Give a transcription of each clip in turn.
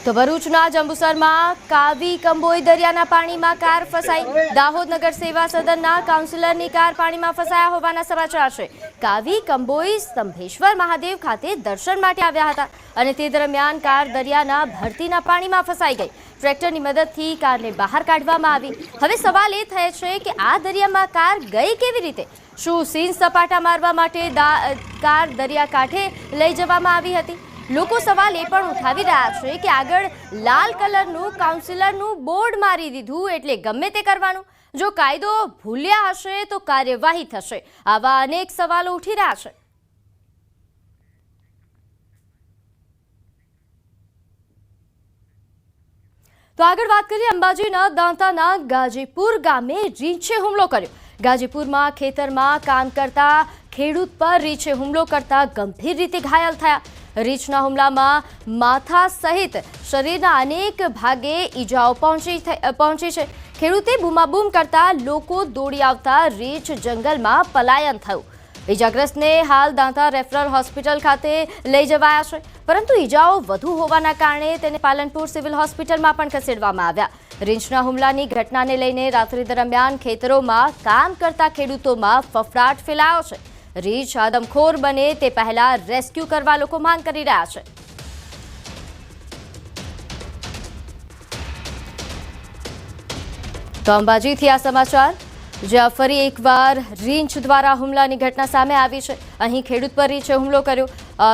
તો ભરૂચના જંબુસરમાં કાવી કંબોઈ દરિયાના પાણીમાં કાર ફસાઈ। દાહોદ નગર સેવા સદનના કાઉન્સિલરની કાર પાણીમાં ફસાયા હોવાના સમાચાર છે। કાવી કંબોઈ સ્તંભેશ્વર મહાદેવ ખાતે દર્શન માટે આવ્યા હતા અને તે દરમિયાન કાર દરિયાના ભરતીના પાણીમાં ફસાઈ ગઈ। ટ્રેક્ટરની મદદથી કારને બહાર કાઢવામાં આવી। હવે સવાલ એ થાય છે કે આ દરિયામાં કાર ગઈ કેવી રીતે? શું સીન સપાટા મારવા માટે કાર દરિયા કાંઠે લઈ જવામાં આવી હતી? લોકો સવાલ એ પણ ઉઠાવી રહ્યા છે કે આગળ લાલ કલરનું કાઉન્સિલરનું બોર્ડ મારી દીધું એટલે ગમે તે કરવાનું। જો કાયદો ભૂલ્યા હશે તો કાર્યવાહી થશે। આવા અનેક સવાલો ઉઠી રહ્યા છે। તો આગળ વાત કરીએ અંબાજીના દાંતાના ગાજીપુર ગામે રીંછે હુમલો કર્યો। ગાજીપુરમાં ખેતરમાં કામ કરતા ખેડૂત પર રીંછે હુમલો કરતા ગંભીર રીતે ઘાયલ થયા। રીંછના હુમલામાં માથા સહિત શરીરના અનેક ભાગે ઈજાઓ પહોંચી છે। ખેડૂતે બૂમાબૂમ કરતા લોકો દોડી આવતા રીંછ જંગલમાં પલાયન થયું। ઈજાગ્રસ્તને હાલ દાંતા રેફરલ હોસ્પિટલ ખાતે લઈ જવાયા છે, પરંતુ ઈજાઓ વધુ હોવાના કારણે તેને પાલનપુર સિવિલ હોસ્પિટલમાં પણ ખસેડવામાં આવ્યા। રીંછના હુમલાની ઘટનાને લઈને રાત્રિ દરમિયાન ખેતરોમાં કામ કરતા ખેડૂતોમાં ફફડાટ ફેલાયો છે। રીંછ આદમખોર બને તે પહેલા રેસ્ક્યુ કરવા લોકો માંગ કરી રહ્યા છે। તો અંબાજીથી આ સમાચાર, જ્યાં ફરી એકવાર રીંછ દ્વારા હુમલાની ઘટના સામે આવી છે। અહીં ખેડૂત પર રીંછે હુમલો કર્યો,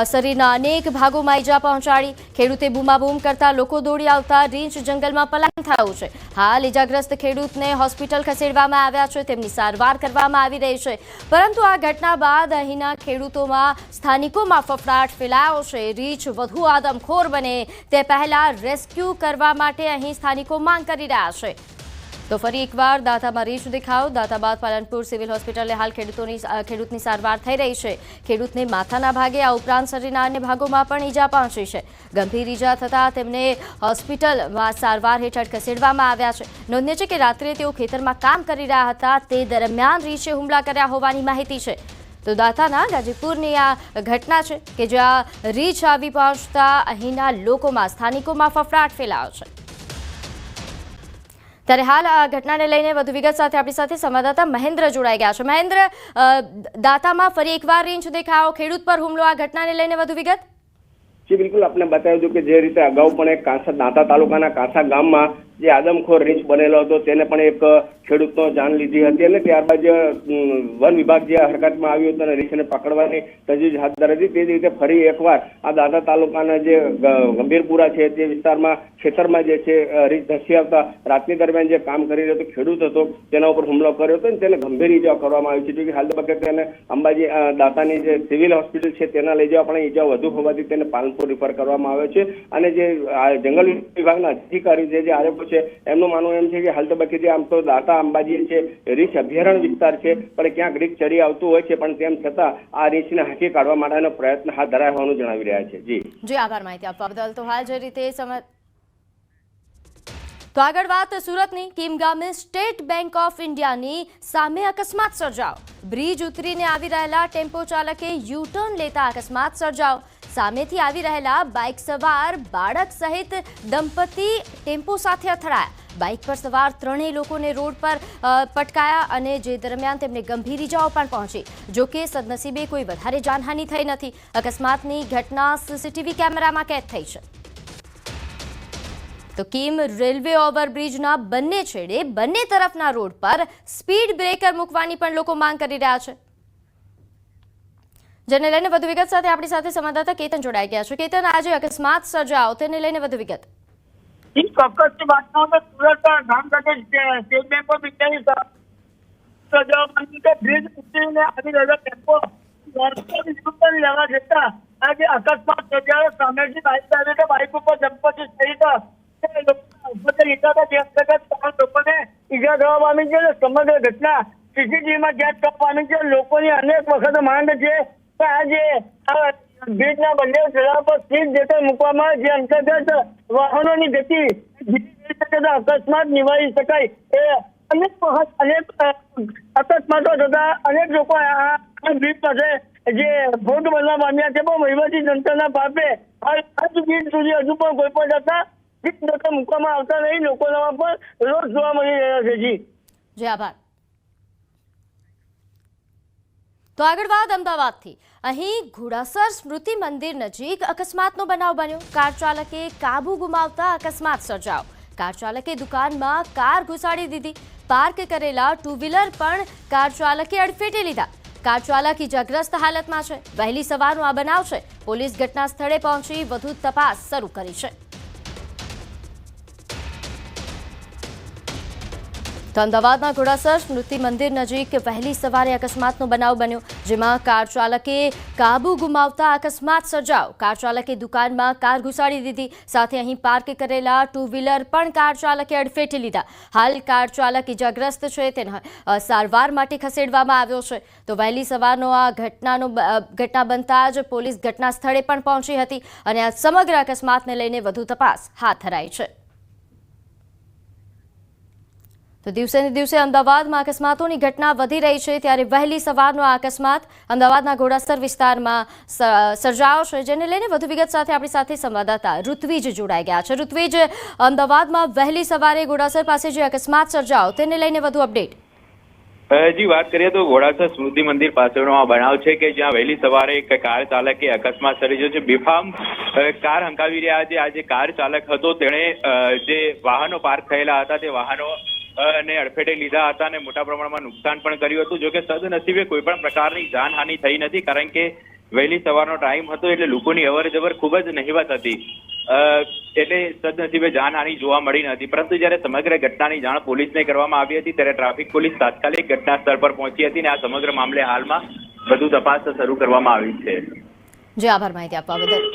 શરીરના અનેક ભાગોમાં ઈજા પહોંચાડી। ખેડૂતે બૂમાબૂમ કરતા લોકો દોડી આવતા રીંછ જંગલમાં પલાયન થયું છે। હાલ ઈજાગ્રસ્ત ખેડૂતને હોસ્પિટલ ખસેડવામાં આવ્યા છે, તેમની સારવાર કરવામાં આવી રહી છે। પરંતુ આ ઘટના બાદ અહીંના ખેડૂતોમાં સ્થાનિકોમાં ફફડાટ ફેલાયો છે। રીંછ વધુ આદમખોર બને તે પહેલા રેસ્ક્યુ કરવા માટે અહીં સ્થાનિકો માંગ કરી રહ્યા છે। તો ફરી એકવાર દાંતામાં રીંછ દેખાવ, દાંતા બાદ પાલનપુર સિવિલ હોસ્પિટલે હાલ ખેડૂતની સારવાર થઈ રહી છે। ખેડૂતને માથાના ભાગે, આ ઉપરાંત શરીરના અન્ય ભાગોમાં પણ ઈજા પહોંચી છે। ગંભીર ઈજા થતાં તેમને હોસ્પિટલમાં સારવાર હેઠળ ખસેડવામાં આવ્યા છે। નોંધનીય છે કે રાત્રે તેઓ ખેતરમાં કામ કરી રહ્યા હતા, તે દરમિયાન રીંછે હુમલા કર્યા હોવાની માહિતી છે। તો દાંતાના ગાજીપુરની આ ઘટના છે કે જ્યાં રીંછ આવી પહોંચતા અહીંના લોકોમાં, સ્થાનિકોમાં ફફડાટ ફેલાયો છે। ત્યારે હાલ આ ઘટનાને લઈને વધુ વિગત સાથે આપણી સાથે સંવાદદાતા મહેન્દ્ર જોડાઈ ગયા છે। મહેન્દ્ર, દાંતામાં ફરી એકવાર રીંછ દેખાયો, ખેડૂત પર હુમલો, આ ઘટનાને લઈને વધુ વિગત? જી બિલકુલ, આપને બતાવ્યું હતું કે જે રીતે અગાઉ પણ એક દાંતા તાલુકાના કાંસા ગામમાં જે આદમખોર રીંછ બનેલો હતો તેને પણ એક ખેડૂતનો જાન લીધી હતી અને ત્યારબાદ વન વિભાગ જે હરકતમાં આવ્યું હતું અને રીંછને પકડવાની તજવીજ હાથ ધરી હતી। તે જ રીતે ફરી એકવાર આ દાંતા તાલુકાના જે ગંભીરપુરા છે તે વિસ્તારમાં ખેતરમાં જે છે રીંછ ધસી આવતા રાતની દરમિયાન જે કામ કરી રહ્યો હતો ખેડૂત હતો તેના ઉપર હુમલો કર્યો હતો અને તેને ગંભીર ઈજાઓ કરવામાં આવી છે। જો કે હાલ તબક્કે તેને અંબાજી દાંતાની જે સિવિલ હોસ્પિટલ છે તેના લઈ જવા પણ ઈજાઓ વધુ હોવાથી તેને પાલનપુર રિફર કરવામાં આવ્યો છે। અને જે જંગલ વિભાગના અધિકારી જે આરોપો છે એમનું માનવું એમ છે કે હાલ તબક્કે જે આમ તો દાંતા અંબાજી છે રીંછ અભયારણ્ય વિસ્તાર છે, પણ ક્યાંક રીંછ ચડી આવતું હોય છે, પણ તેમ છતાં આ રીંછને હાંકી કાઢવા માટેનો પ્રયત્ન હાથ ધરાયો હોવાનું જણાવી રહ્યા છે। જી આભાર માહિતી આપવા બદલ। તો હાલ જે રીતે તો આગળ વાત સુરતની કીમ ગામે સ્ટેટ બેંક ઓફ ઇન્ડિયાની સામે અકસ્માત સર્જાયો। બ્રિજ ઉતરીને આવી રહેલા ટેમ્પો ચાલકે યુ ટર્ન લેતા અકસ્માત સર્જાયો। સામેથી આવી રહેલા બાઇક સવાર બાળક સહિત દંપતી ટેમ્પો સાથે અથડાયા। બાઇક પર સવાર ત્રણેય લોકોને રોડ પર પટકાયા અને જે દરમિયાન તેમને ગંભીર ઈજાઓ પણ પહોંચી। જોકે સદનસીબે કોઈ વધારે જાનહાનિ થઈ નથી। અકસ્માતની ઘટના સીસીટીવી કેમેરામાં કેદ થઈ છે। તો કીમ રેલવે ઓવરબ્રિજના બંને છેડે બંને તરફના રોડ પર સ્પીડ બ્રેકર મૂકવાની પણ લોકો માંગ કરી રહ્યા છે। જેને લઈને વધુ વિગત સાથે આપણી સાથે સંવાદદાતા કેતન જોડાઈ ગયા છે। કેતન, આજે અકસ્માત સર્જાયો તેને લઈને વધુ વિગત? ચોક્કસની વાત કરું તો સુરત ગામ ખાતે સ્ટેટ બેંક ઓફ ઇન્ડિયાની બ્રિજ ઉતરીને આવી રહેલો ટેમ્પો લેવા જતા આજે અકસ્માત સર્જાયો। સામેથી બાઇક આવી તો બાઇક ઉપર દંપતી સહિત લોકોને ઈજા થવા પામી છે। સમગ્ર ઘટના સીસીટીવીમાં કેદ થવા પામી છે। લોકોની અનેક વખત માંગ છે કે આજે બ્રિજના બંને છેડા પર સ્પીડ બ્રેકર મૂકવામાં જે અંતર્ગત વાહનોની ગતિ અકસ્માત નિવારી શકાય। એ અનેક વખત અનેક અકસ્માતો થતા અનેક લોકો આ બ્રિજ પાસે જે ભોગ બનવા પામ્યા છે, પણ વહીવટી તંત્રના પાપે આજ દિન સુધી હજુ પણ કોઈ પણ જાતના નોટો મૂકવામાં આવતા નહીં. લોકોના પણ રોજ જોવા મળી રહ્યા છે. જી આભાર. તો આગળ વાત અમદાવાદથી. અહીં ઘોડાસર સ્મૃતિ મંદિર નજીક અકસ્માતનો બનાવ બન્યો. કાર ચાલકે કાબુ ગુમાવતા અકસ્માત સર્જાયો. કાર ચાલકે દુકાનમાં કાર ઘુસાડી દીધી. પાર્ક કરેલા ટુ વ્હીલર પણ કાર ચાલકે અડફેટે લીધા. કાર ચાલક ઇજાગ્રસ્ત હાલતમાં છે. વહેલી સવારનો આ બનાવ છે. પોલીસ ઘટના સ્થળે પહોંચી વધુ તપાસ શરૂ કરી છે. તો અમદાવાદના ઘોડાસર સ્મૃતિ મંદિર નજીક વહેલી સવારે અકસ્માતનો બનાવ બન્યો, જેમાં કાર ચાલકે કાબુ ગુમાવતા અકસ્માત સર્જાયો. કાર ચાલકે દુકાનમાં કાર ઘુસાડી દીધી. સાથે અહીં પાર્ક કરેલા ટુ વ્હીલર પણ કાર ચાલકે અડફેટે લીધા. હાલ કાર ચાલક ઇજાગ્રસ્ત છે, તેને સારવાર માટે ખસેડવામાં આવ્યો છે. તો વહેલી સવારનો આ ઘટના બનતા જ પોલીસ ઘટના સ્થળે પણ પહોંચી હતી અને આ સમગ્ર અકસ્માતને લઈને વધુ તપાસ હાથ ધરાઈ છે. તો દિવસે ને દિવસે અમદાવાદમાં અકસ્માતોની ઘટના વધી રહી છે, ત્યારે વહેલી સવારનો આ અકસ્માત અમદાવાદના ઘોડાસર વિસ્તારમાં સર્જાયો છે, જેને લઈને વધુ વિગત સાથે આપણી સાથે સંવાદદાતા ઋત્વિજ જોડાઈ ગયા છે. ઋત્વિજ, અમદાવાદમાં વહેલી સવારે ઘોડાસર પાસે જે અકસ્માત સર્જાયો તેને લઈને વધુ અપડેટ. જી વાત કરીએ તો ઘોડાસર સ્મૃતિ મંદિર પાસેનો આ બનાવ છે કે જ્યાં વહેલી સવારે એક કાર ચાલકે અકસ્માત સર્જ્યો છે. બેફામ કાર હંકાવી રહ્યા છે. આ જે કાર ચાલક હતો તેણે જે વાહનો પાર્ક થયેલા હતા તે વાહનો ને અડફેટે લીધા હતા અને મોટા પ્રમાણમાં નુકસાન પણ કર્યું હતું. જોકે સદનસીબે કોઈ પણ પ્રકારની જાનહાનિ થઈ નથી, કારણ કે વહેલી સવારનો ટાઈમ હતો એટલે લોકોની અવરજવર ખૂબ જ નહિવત હતી, એટલે સદનસીબે જાનહાનિ જોવા મળી નથી. પરંતુ જ્યારે સમગ્ર ઘટનાની જાણ પોલીસને કરવામાં આવી હતી ત્યારે ટ્રાફિક પોલીસ તાત્કાલિક ઘટના સ્થળ પર પહોંચી હતી અને આ સમગ્ર મામલે હાલમાં વધુ તપાસ શરૂ કરવામાં આવી છે. જી આભાર માહિતી આપવા બદલ.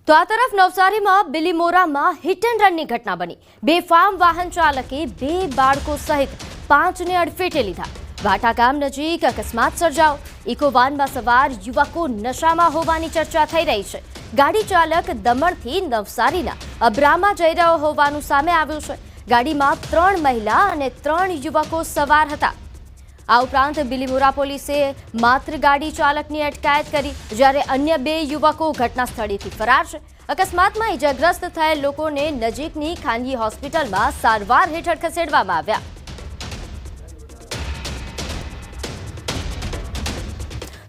તો આ તરફ નવસારીમાં બિલીમોરામાં હિટ એન્ડ રનની ઘટના બની. બેફામ વાહન ચાલકે 2 બાળકો સહિત 5ને અડફેટે લીધા. વાટા ગામ નજીક અકસ્માત સર્જાયો. ઇકોવાનમાં સવાર યુવકો નશામાં હોવાની ચર્ચા થઈ રહી છે. ગાડી ચાલક દમણથી નવસારીના અબ્રામાં જઈ રહ્યો હોવાનું સામે આવ્યું છે. ગાડીમાં 3 મહિલા અને 3 યુવકો સવાર હતા. આ ઉપરાંત બિલીમોરા પોલીસે માત્ર ગાડી ચાલકની અટકાયત કરી, જ્યારે અન્ય 2 યુવકો ઘટના સ્થળેથી ફરાર છે. અકસ્માતમાં ઇજાગ્રસ્ત થયેલ લોકોને નજીકની ખાનગી હોસ્પિટલમાં સારવાર હેઠળ ખસેડવામાં આવ્યા.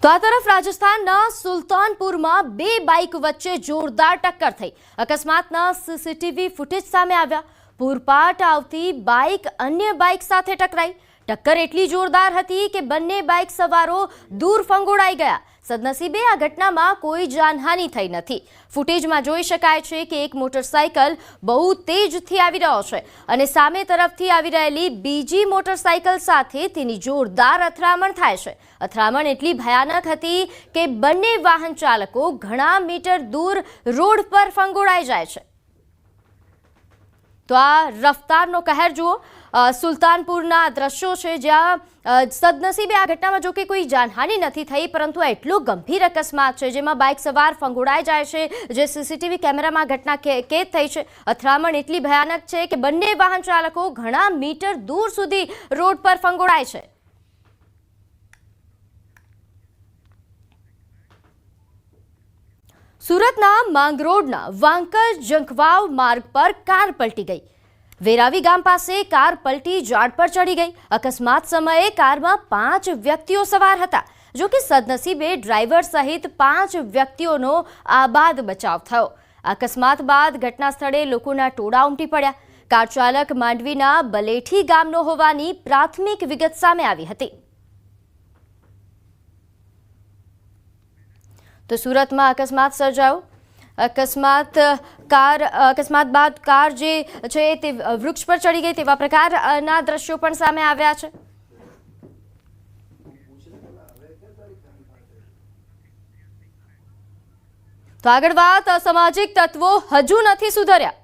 તો આ તરફ રાજસ્થાનના સુલતાનપુરમાં 2 બાઇક વચ્ચે જોરદાર ટક્કર થઈ. અકસ્માતના સીસીટીવી ફૂટેજ સામે આવ્યા. પૂરપાટ આવતી બાઇક અન્ય બાઇક સાથે ટકરાઈ. ટક્કર એટલી જોરદાર હતી કે બંને બાઇક સવારો દૂર ફંગોળાઈ ગયા. સદનસીબે આ ઘટનામાં કોઈ જાનહાનિ થઈ નથી. ફૂટેજમાં જોઈ શકાય છે કે એક મોટરસાઇકલ બહુ તેજથી આવી રહ્યો છે અને સામે તરફથી આવી રહેલી બીજી મોટરસાઇકલ સાથે તેની જોરદાર અથડામણ થાય છે. અથડામણ એટલી ભયાનક હતી કે બંને વાહન ચાલકો ઘણા મીટર દૂર રોડ પર ફંગોળાઈ જાય છે. તો આ રફતારનો કહેર જુઓ. સુલતાનપુરના દ્રશ્યો છે, જ્યાં સદનસીબે આ ઘટનામાં જો કે કોઈ જાનહાનિ નથી થઈ, પરંતુ એટલો ગંભીર અકસ્માત છે જેમાં બાઇક સવાર ફંગોળાઈ જાય છે, જે સીસીટીવી કેમેરામાં ઘટના કેદ થઈ છે. અથડામણ એટલી ભયાનક છે કે બંને વાહન ચાલકો ઘણા મીટર દૂર સુધી રોડ પર ફંગોળાય છે. સુરતના માંગરોળના વાંકલ જંખવાવ માર્ગ પર કાર પલટી ગઈ. વેરાવી ગામ પાસે કાર પલટી ઝાડ પર ચડી ગઈ. અકસ્માત સમયે કારમાં 5 વ્યક્તિઓ સવાર હતા. જો કે સદનસીબે ડ્રાઈવર સહિત 5 વ્યક્તિઓનો આબાદ બચાવ થયો. અકસ્માત બાદ ઘટના સ્થળે લોકોના ટોળા ઉમટી પડ્યા. કાર ચાલક માંડવીના બલેઠી ગામનો હોવાની પ્રાથમિક વિગત સામે આવી હતી. તો સુરતમાં અકસ્માત સર્જાયો. અકસ્માત બાદ કાર જે છે તે વૃક્ષ પર ચડી ગઈ તેવા પ્રકારના દ્રશ્યો પણ સામે આવ્યા છે. તો આગળ વાત, અસામાજિક તત્વો હજુ નથી સુધર્યા.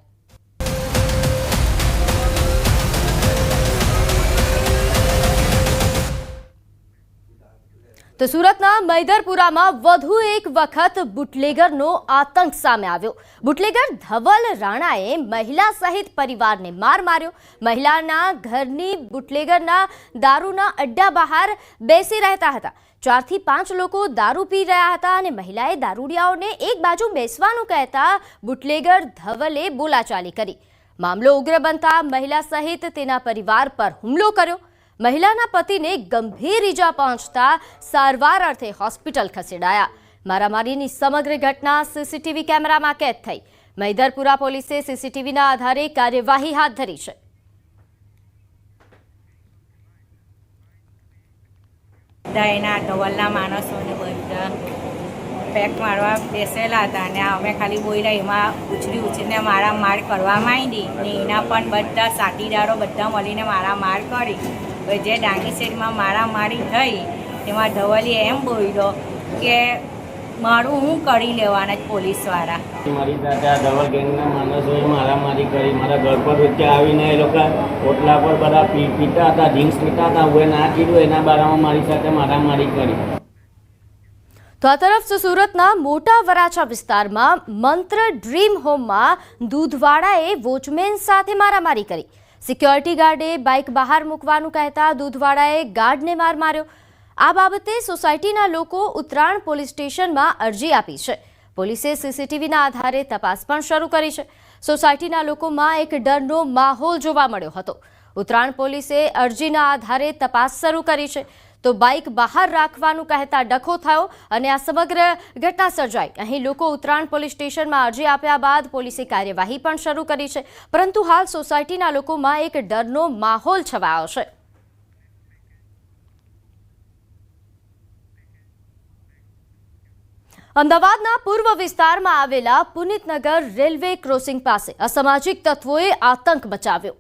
તો સુરતના મૈદરપુરામાં વધુ એક વખત બુટલેગરનો આતંક સામે આવ્યો. બુટલેગર ધવલ રાણાએ મહિલા સહિત પરિવારને માર માર્યો. મહિલાના ઘરની બુટલેગરના દારૂના અડ્ડા બહાર બેસી રહેતા હતા. 4 થી 5 લોકો દારૂ પી રહ્યા હતા અને મહિલાએ દારૂડિયાઓને એક બાજુ બેસવાનું કહેતા બુટલેગર ધવલે બોલાચાલી કરી. મામલો ઉગ્ર બનતા મહિલા સહિત તેના પરિવાર પર હુમલો કર્યો. મહિલાના પતિને ગંભીર ઈજા પહોંચતા સારવાર અર્થે હોસ્પિટલ ખસેડાયા. મારામારીની સમગ્ર ઘટના સીસીટીવી કેમેરામાં કેદ થઈ. મૈદરપુરા પોલીસે સીસીટીવીના આધારે કાર્યવાહી હાથ ધરી છે. એના ધવલના માણસોને બધા પેક મારવા બેસેલા હતા અને અમે ખાલી બોલ્યા એમાં ઉછરીને મારામાર કરવા માંડી ને એના પણ બધા સાથીદારો બધા મળીને મારામાર કરી. જે ડાંગી શેરીમાં મારામારી થઈ એમાં ધવલીએ એમ બોલ્યો કે મારું હું કરી લેવાના જ પોલીસવાળા. મારી સાથે આ ધવલ ગેંગના માણસોએ મારામારી કરી. મારા ઘર પર વચ્ચે આવીને એ લોકો ઓટલા પર બધા પીતા હતા, ડ્રિંક્સ પીતા હતા. હું ના કીધું એના બારામાં મારી સાથે મારામારી કરી. તો આ તરફ સુરતના મોટા વરાછા વિસ્તારમાં મંત્ર ડ્રીમ હોમમાં દૂધવાળાએ વોચમેન સાથે મારામારી કરી. સિક્યોરિટી ગાર્ડે બાઇક બહાર મૂકવાનું કહેતા દૂધવાળાએ ગાર્ડને માર માર્યો. આ બાબતે સોસાયટીના લોકો ઉત્તરાયણ પોલીસ સ્ટેશનમાં અરજી આપી છે. પોલીસે સીસીટીવીના આધારે તપાસ પણ શરૂ કરી છે. સોસાયટીના લોકોમાં એક ડરનો માહોલ જોવા મળ્યો હતો. ઉત્તરાયણ પોલીસે અરજીના આધારે તપાસ શરૂ કરી છે. તો બાઇક બહાર રાખવાનું કહેતા ડખો થયો અને આ સમગ્ર ઘટના સર્જાઈ. અહીં લોકો ઉત્તરાયણ પોલીસ સ્ટેશનમાં અરજી આપ્યા બાદ પોલીસે કાર્યવાહી પણ શરૂ કરી છે. પરંતુ હાલ સોસાયટીના લોકોમાં એક ડરનો માહોલ છવાયો છે. અમદાવાદના પૂર્વ વિસ્તારમાં આવેલા પુનિતનગર રેલવે ક્રોસિંગ પાસે અસામાજિક તત્વોએ આતંક મચાવ્યો.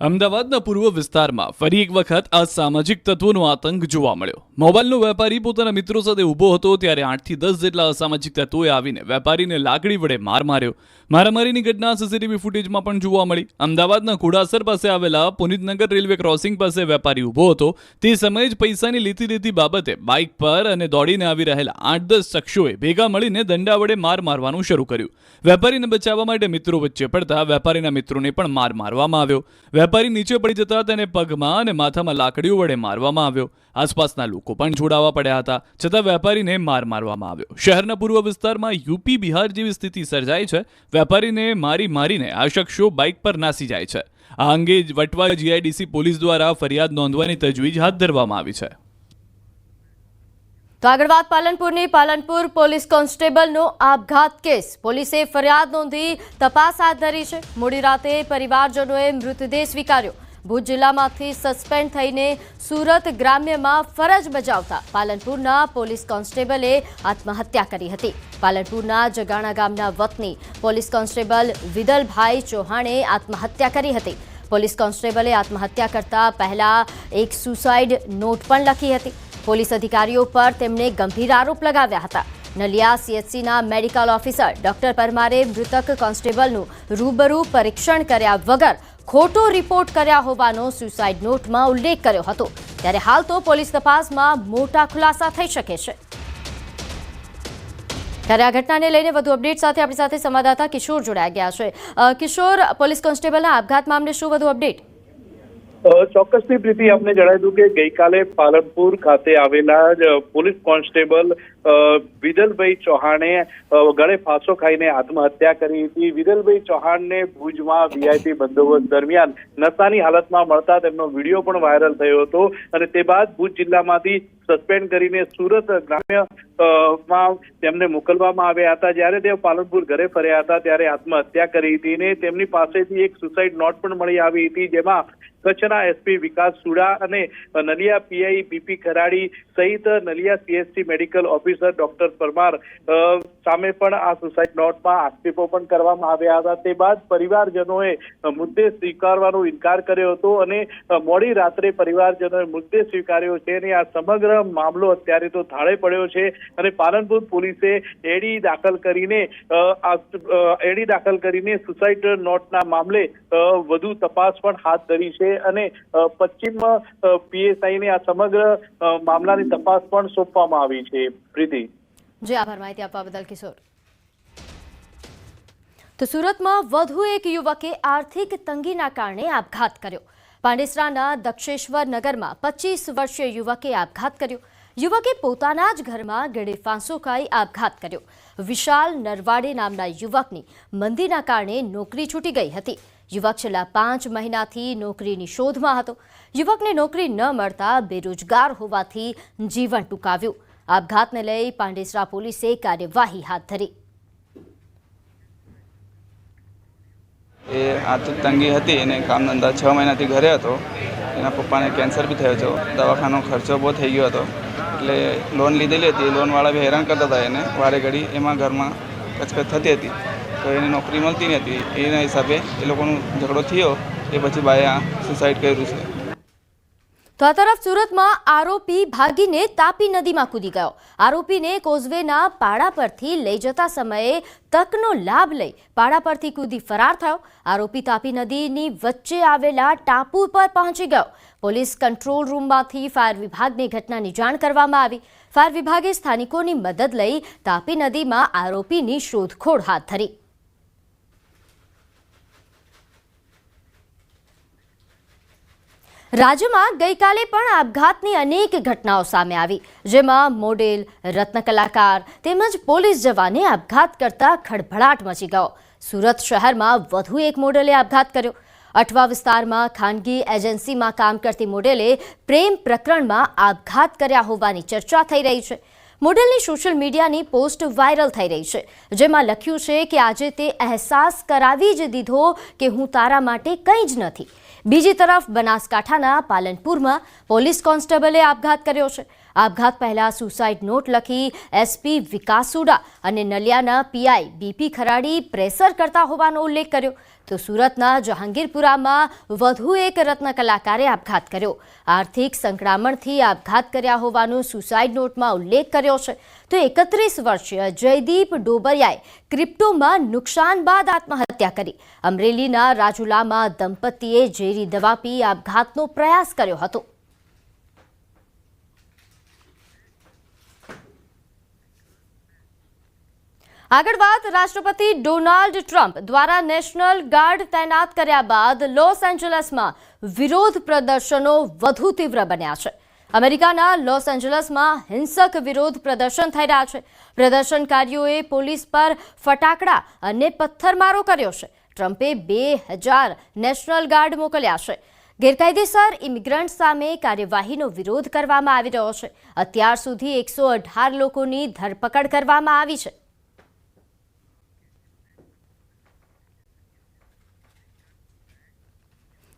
અમદાવાદના પૂર્વ વિસ્તારમાં ફરી એક વખત અસામાજિક તત્વોનો આતંક જોવા મળ્યો. મોબાઈલનો વેપારી પોતાના મિત્રો સાથે ઊભો હતો ત્યારે 8 થી 10 જેટલા અસામાજિક તત્વોએ આવીને વેપારીને લાકડી વડે માર માર્યો. મારામારીની ઘટના સીસીટીવી ફૂટેજમાં પણ જોવા મળી. અમદાવાદના કુડાસર પાસે આવેલા પુનિતનગર રેલવે ક્રોસિંગ પાસે વેપારી ઊભો હતો. તે સમયે જ પૈસાની લેતી બાબતે બાઇક પર અને દોડીને આવી રહેલા 8-10 શખ્સોએ ભેગા મળીને દંડા વડે માર મારવાનું શરૂ કર્યું. વેપારીને બચાવવા માટે મિત્રો વચ્ચે પડતા વેપારીના મિત્રોને પણ માર મારવામાં આવ્યો. વેપારી નીચે પડી જતા તેને પગમાં અને માથામાં લાકડીઓ વડે મારવામાં આવ્યો. આસપાસના લોકો પણ જોડાવા પડ્યા હતા, છતાં વેપારીને માર મારવામાં આવ્યો. શહેરના પૂર્વ વિસ્તારમાં યુપી બિહાર જેવી સ્થિતિ સર્જાઈ છે. વેપારીને મારીને આ શખ્સો બાઇક પર નાસી જાય છે. આ અંગે વટવા જીઆઈડીસી પોલીસ દ્વારા ફરિયાદ નોંધવાની તજવીજ હાથ ધરવામાં આવી છે. તો આગળ વાત પાલનપુરની. પાલનપુર પોલીસ કોન્સ્ટેબલનો આપઘાત કેસ. પોલીસે ફરિયાદ નોંધી તપાસ હાથ ધરી છે. મોડી રાતે પરિવારજનોએ મૃતદેહ સ્વીકાર્યો. ભુજ જિલ્લામાંથી સસ્પેન્ડ થઈને સુરત ગ્રામ્યમાં ફરજ બજાવતા પાલનપુરના પોલીસ કોન્સ્ટેબલે આત્મહત્યા કરી હતી. પાલનપુરના જગાણા ગામના વતની પોલીસ કોન્સ્ટેબલ વિદલભાઈ ચૌહાણે આત્મહત્યા કરી હતી. પોલીસ કોન્સ્ટેબલે આત્મહત્યા કરતા પહેલા એક સુસાઇડ નોટ પણ લખી હતી. પોલીસ અધિકારીઓ પર તેમણે ગંભીર આરોપ લગાવ્યા હતા. નલિયા સીએચસીના મેડિકલ ઓફિસર ડોક્ટર પરમારે મૃતક કોન્સ્ટેબલનું રૂબરૂ પરીક્ષણ કર્યા વગર ખોટો રિપોર્ટ કર્યા હોવાનો સુસાઇડ નોટમાં ઉલ્લેખ કર્યો હતો. ત્યારે હાલ તો પોલીસ તપાસમાં મોટા ખુલાસા થઈ શકે છે. ત્યારે આ ઘટનાને લઈને વધુ અપડેટ સાથે આપણી સાથે સંવાદદાતા કિશોર જોડાઈ ગયા છે. કિશોર, પોલીસ કોન્સ્ટેબલના આપઘાત મામલે શું વધુ અપડેટ? ચોક્કસથી પ્રીતિ, આપને જણાવી દઉં કે ગઈકાલે પાલનપુર ખાતે આવેલા પોલીસ કોન્સ્ટેબલ વિદલભાઈ ચૌહાણે ગળે ફાંસો ખાઈને આત્મહત્યા કરી હતી. વિદલભાઈ ચૌહાણને ભુજમાં વીઆઈપી બંદોબસ્ત દરમિયાન નશાની હાલતમાં મળતા તેમનો વિડીયો પણ વાયરલ થયો હતો અને તે બાદ ભુજ જિલ્લામાંથી સસ્પેન્ડ કરીને સુરત ગ્રામ્યમાં તેમને મોકલવામાં આવ્યા હતા. જ્યારે તેઓ પાલનપુર ઘરે ફર્યા હતા ત્યારે આત્મહત્યા કરી હતી અને તેમની પાસેથી એક સુસાઇડ નોટ પણ મળી આવી હતી, જેમાં કચ્છના એસપી વિકાસ સુડા અને નલિયા પીઆઈ બીપી ખરાડી સહિત Naliya CHC medical officer doctor Parmar સામે પણ આ સુસાઇડ નોટમાં આક્ષેપો પણ કરવામાં આવ્યા હતા. તે બાદ પરિવારજનોએ મુદ્દે સ્વીકારવાનો ઇનકાર કર્યો હતો અને મોડી રાત્રે પરિવારજનોએ મુદ્દે સ્વીકાર્યો છે અને આ સમગ્ર મામલો અત્યારે તો થાળે પડ્યો છે અને પાલનપુર પોલીસે એડી દાખલ કરીને સુસાઇડ નોટના મામલે વધુ તપાસ પણ હાથ ધરી છે અને પશ્ચિમ પીએસઆઈને આ સમગ્ર મામલાની તપાસ પણ સોંપવામાં આવી છે. પ્રીતિ, જી આભાર માહિતી આપવા બદલ કિશોર. તો સુરતમાં વધુ એક યુવકે આર્થિક તંગીના કારણે આપઘાત કર્યો. પાંડેસરાના દક્ષેશ્વર નગરમાં 25 વર્ષીય યુવકે આપઘાત કર્યો. યુવકે પોતાના જ ઘરમાં ગળે ફાંસો ખાઈ આપઘાત કર્યો. વિશાલ નરવાડે નામના યુવકની મંદીના કારણે નોકરી છૂટી ગઈ હતી. યુવક છેલ્લા 5 મહિનાથી નોકરીની શોધમાં હતો. યુવકને નોકરી ન મળતા બેરોજગાર હોવાથી જીવન ટૂંકાવ્યું. આપઘાતને લઈ પાંડેસરા પોલીસે કાર્યવાહી હાથ ધરી. એ આર્થિક તંગી હતી અને કામ ધંધા 6 મહિનાથી ઘરે હતો. એના પપ્પાને કેન્સર બી થયો હતો. દવાખાનો ખર્ચો બહુ થઈ ગયો હતો એટલે લોન લીધેલી હતી. લોનવાળા બી હેરાન કરતા હતા એને વારે ઘડી. એમાં ઘરમાં કચકચ થતી હતી તો એને નોકરી મળતી નહીં હતી. એના હિસાબે એ લોકોનો ઝઘડો થયો. એ પછી બાએ સુસાઇડ કર્યું છે. તો આ તરફ સુરતમાં આરોપી ભાગીને તાપી નદીમાં કૂદી ગયો. આરોપીને કોઝવેના પાડા પરથી લઈ જતા સમયે તકનો લાભ લઈ પાડા પરથી કૂદી ફરાર થયો. આરોપી તાપી નદીની વચ્ચે આવેલા ટાપુ પર પહોંચી ગયો. પોલીસ કંટ્રોલ રૂમમાંથી ફાયર વિભાગને ઘટનાની જાણ કરવામાં આવી. ફાયર વિભાગે સ્થાનિકોની મદદ લઈ તાપી નદીમાં આરોપીની શોધખોળ હાથ ધરી. રાજ્યમાં ગઈકાલે પણ આપઘાતની અનેક ઘટનાઓ સામે આવી, જેમાં મોડેલ, રત્ન કલાકાર તેમજ પોલીસ જવાને આપઘાત કરતા ખળભળાટ મચી ગયો. સુરત શહેરમાં વધુ એક મોડેલે આપઘાત કર્યો. અઠવા વિસ્તારમાં ખાનગી એજન્સીમાં કામ કરતી મોડેલે પ્રેમ પ્રકરણમાં આપઘાત કર્યા હોવાની ચર્ચા થઈ રહી છે. મોડેલની સોશિયલ મીડિયાની પોસ્ટ વાયરલ થઈ રહી છે, જેમાં લખ્યું છે કે આજે તે અહેસાસ કરાવી જ દીધો કે હું તારા માટે કંઈ જ નથી. બીજી તરફ બનાસકાંઠાના પાલનપુરમાં પોલીસ કોન્સ્ટેબલે આપઘાત કર્યો છે. આપઘાત પહેલા સુસાઇડ નોટ લખી એસપી વિકાસુડા અને નલિયાના પીઆઈ બીપી ખરાડી પ્રેશર કરતા હોવાનો ઉલ્લેખ કર્યો. તો સુરતના જહાંગીરપુરામાં વધુ એક રત્ન કલાકારે આપઘાત કર્યો. આર્થિક સંકળામણથી આપઘાત કર્યા હોવાનો સુસાઇડ નોટમાં ઉલ્લેખ કર્યો છે. તો 31 વર્ષીય જયદીપ ડોબરિયાએ ક્રિપ્ટોમાં નુકસાન બાદ આત્મહત્યા કરી. અમરેલીના રાજુલામાં દંપતીએ ઝેરી દવા પી આપઘાતનો પ્રયાસ કર્યો હતો. આગળ વાત રાષ્ટ્રપતિ ડોનાલ્ડ ટ્રમ્પ દ્વારા નેશનલ ગાર્ડ તૈનાત કર્યા બાદ લોસ એન્જલસમાં વિરોધ પ્રદર્શનો વધુ તીવ્ર બન્યા છે. અમેરિકાના લોસ એન્જલસમાં હિંસક વિરોધ પ્રદર્શન થઈ રહ્યા છે. પ્રદર્શનકારીઓએ પોલીસ પર ફટાકડા અને પથ્થરમારો કર્યો છે. ટ્રમ્પે 2000 નેશનલ ગાર્ડ મોકલ્યા છે. ગેરકાયદેસર ઇમિગ્રન્ટ સામે કાર્યવાહીનો વિરોધ કરવામાં આવી રહ્યો છે. અત્યાર સુધી 118 લોકોની ધરપકડ કરવામાં આવી છે.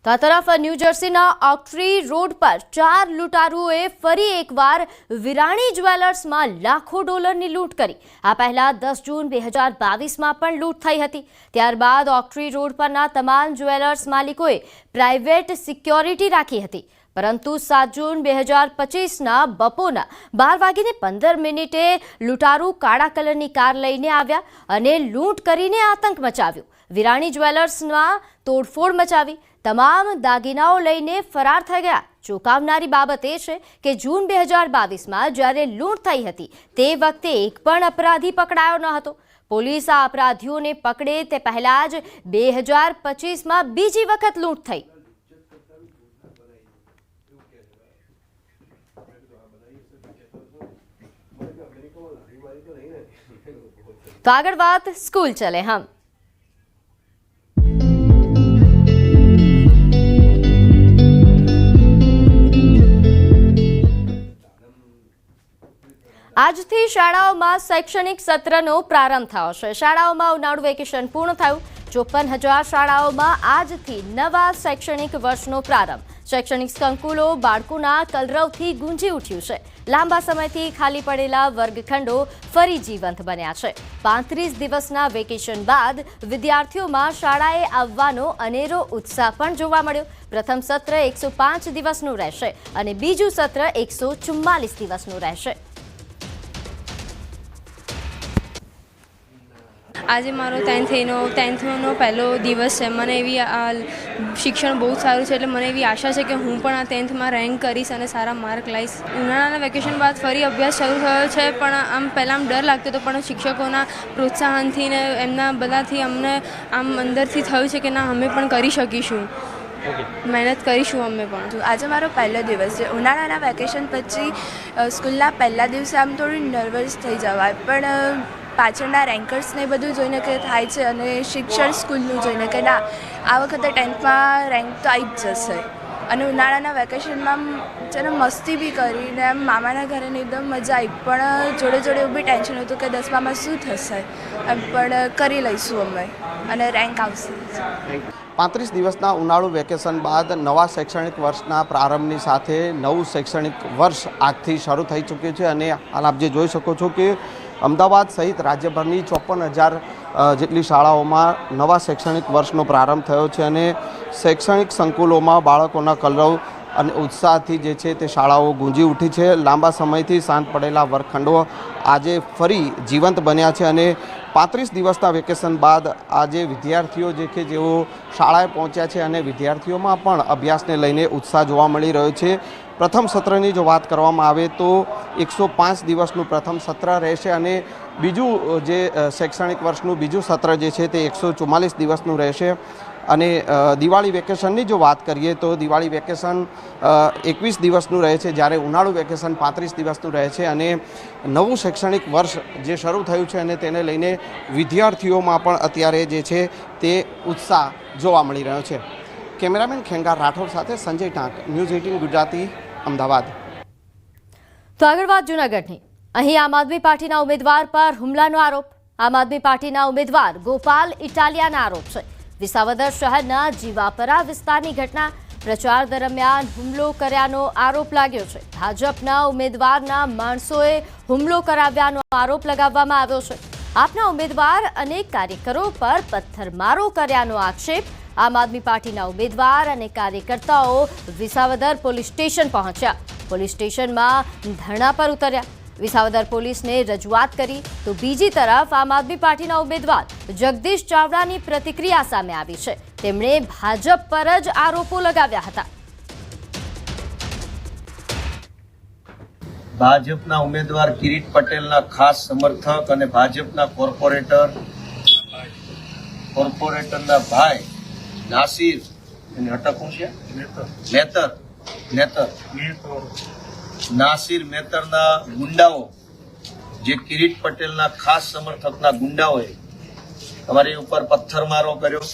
તો આ તરફ ન્યૂજર્સીના ઓક્ટ્રી રોડ પર 4 લૂંટારુઓએ ફરી એકવાર વિરાણી જ્વેલર્સમાં લાખો ડોલરની લૂંટ કરી. આ પહેલા 10 જૂન 2022માં પણ લૂંટ થઈ હતી. ત્યારબાદ ઓક્ટ્રી રોડ પરના તમામ જ્વેલર્સ માલિકોએ પ્રાઇવેટ સિક્યોરિટી રાખી હતી. પરંતુ 7 જૂન 2025ના બપોરના 12:15 લૂંટારુ કાળા કલરની કાર લઈને આવ્યા અને લૂંટ કરીને આતંક મચાવ્યો. વિરાણી જ્વેલર્સમાં તોડફોડ મચાવી તમામ દાગીનાઓ લઈને ફરાર થઈ ગયા. ચોંકાવનારી બાબત એ છે કે જૂન 2022માં જ્યારે લૂંટ થઈ હતી તે વખતે એક પણ અપરાધી પકડાયો ન હતો. પોલીસ આ અપરાધીઓને પકડે તે પહેલા જ 2025માં બીજી વખત લૂંટ થઈ. તો આગળ વાત સ્કૂલ ચલે હમ. આજથી શાળાઓમાં શૈક્ષણિક સત્રનો પ્રારંભ થયો છે. શાળાઓમાં ઉનાળુ વેકેશન પૂર્ણ થયું. 54,000 શાળાઓમાં આજથી નવા શૈક્ષણિક વર્ષનો પ્રારંભ. શૈક્ષણિક સંકુલો બાળકોના કલરવથી ગુંજી ઉઠ્યું છે. લાંબા સમયથી ખાલી પડેલા વર્ગખંડો ફરી જીવંત બન્યા છે. 35 દિવસના વેકેશન બાદ વિદ્યાર્થીઓમાં શાળાએ આવવાનો અનેરો ઉત્સાહ પણ જોવા મળ્યો. પ્રથમ સત્ર 105 દિવસનું રહેશે અને બીજું સત્ર 144 દિવસનું રહેશે. આજે મારો 10thનો પહેલો દિવસ છે. મને એવી શિક્ષણ બહુ સારું છે એટલે મને એવી આશા છે કે હું પણ આ 10thમાં રેન્ક કરીશ અને સારા માર્ક લાવીશ. ઉનાળાના વેકેશન બાદ ફરી અભ્યાસ શરૂ થયો છે, પણ આમ પહેલાં ડર લાગતો હતો, પણ શિક્ષકોના પ્રોત્સાહનથી ને એમના બધાથી અમને આમ અંદરથી થયું છે કે ના અમે પણ કરી શકીશું. મહેનત કરીશું અમે પણ. આજે મારો પહેલો દિવસ છે. ઉનાળાના વેકેશન પછી સ્કૂલના પહેલા દિવસે આમ થોડી નર્વસ થઈ જવાય, પણ પાછળના રેન્કર્સને બધું જોઈને કે થાય છે અને શિક્ષણ સ્કૂલનું જોઈને કે ના આ વખતે 10th રેન્ક તો આવી જ જશે. અને ઉનાળાના વેકેશનમાં છે ને મસ્તી બી કરીને એમ મામાના ઘરે ને એકદમ મજા આવી, પણ જોડે જોડે એવું બી ટેન્શન હતું કે 10મામાં શું થશે, એમ પણ કરી લઈશું અમે અને રેન્ક આવશે. 35 દિવસના ઉનાળુ વેકેશન બાદ નવા શૈક્ષણિક વર્ષના પ્રારંભની સાથે નવું શૈક્ષણિક વર્ષ આજથી શરૂ થઈ ચૂક્યું છે અને હાલ આપ જે જોઈ શકો છો કે અમદાવાદ સહિત રાજ્યભરની 54,000 જેટલી શાળાઓમાં નવા શૈક્ષણિક વર્ષનો પ્રારંભ થયો છે અને શૈક્ષણિક સંકુલોમાં બાળકોના કલરવ અને ઉત્સાહથી જે છે તે શાળાઓ ગુંજી ઉઠી છે. લાંબા સમયથી શાંત પડેલા વર્ગખંડો આજે ફરી જીવંત બન્યા છે અને 35 દિવસના વેકેશન બાદ આજે વિદ્યાર્થીઓ જે કે જેઓ શાળાએ પહોંચ્યા છે અને વિદ્યાર્થીઓમાં પણ અભ્યાસને લઈને ઉત્સાહ જોવા મળી રહ્યો છે. પ્રથમ સત્રની જો વાત કરવામાં આવે તો 105 દિવસનું પ્રથમ સત્ર રહેશે અને બીજું જે શૈક્ષણિક વર્ષનું બીજું સત્ર જે છે તે 144 દિવસનું રહેશે. અને દિવાળી વેકેશનની જો વાત કરીએ તો દિવાળી વેકેશન 21 દિવસનું રહે છે, જ્યારે ઉનાળુ વેકેશન 35 દિવસનું રહે છે અને નવું શૈક્ષણિક વર્ષ જે શરૂ થયું છે અને તેને લઈને વિદ્યાર્થીઓમાં પણ અત્યારે જે છે તે ઉત્સાહ જોવા મળી રહ્યો છે. કેમેરામેન ખેંગાર રાઠોડ સાથે સંજય ટાંક, ન્યૂઝ 18 ગુજરાતી, અમદાવાદ. તો આગળ વાત જૂનાગઢની. અહીં આમ આદમી પાર્ટીના ઉમેદવાર પર હુમલાનો આરોપ. આમ આદમી પાર્ટીના ઉમેદવાર ગોપાલ ઇટાલિયાના આરોપ છે. વિસાવદર શહેરના જીવાપરા વિસ્તારની ઘટના. પ્રચાર દરમિયાન હુમલો કર્યાનો આરોપ લાગ્યો છે. ભાજપના ઉમેદવારના માણસોએ હુમલો કરાવ્યાનો આરોપ લગાવવામાં આવ્યો છે. આપના ઉમેદવાર અને કાર્યકરો પર પથ્થરમારો કર્યાનો આક્ષેપ. આમ આદમી પાર્ટીના ઉમેદવાર અને કાર્યકર્તાઓ વિસાવદર પોલીસ સ્ટેશન પહોંચ્યા. પોલીસ સ્ટેશનમાં ધરણા પર ઉતર્યા. વિસાવદર પોલીસને રજૂઆત કરી તો બીજી તરફ આમ આદમી પાર્ટીના ઉમેદવાર જગદીશ ચાવડાની પ્રતિક્રિયા સામે આવી છે. તેમણે ભાજપ પર જ આરોપો લગાવ્યા હતા. ભાજપના ઉમેદવાર કિરીટ પટેલના ખાસ સમર્થક અને ભાજપના કોર્પોરેટરના ભાઈ નાસિર નાસિર મેતરના ગુંડાઓ, જે કિરીટ પટેલના ખાસ સમર્થકના ગુંડાઓએ અમારી ઉપર પથ્થરમારો કર્યો,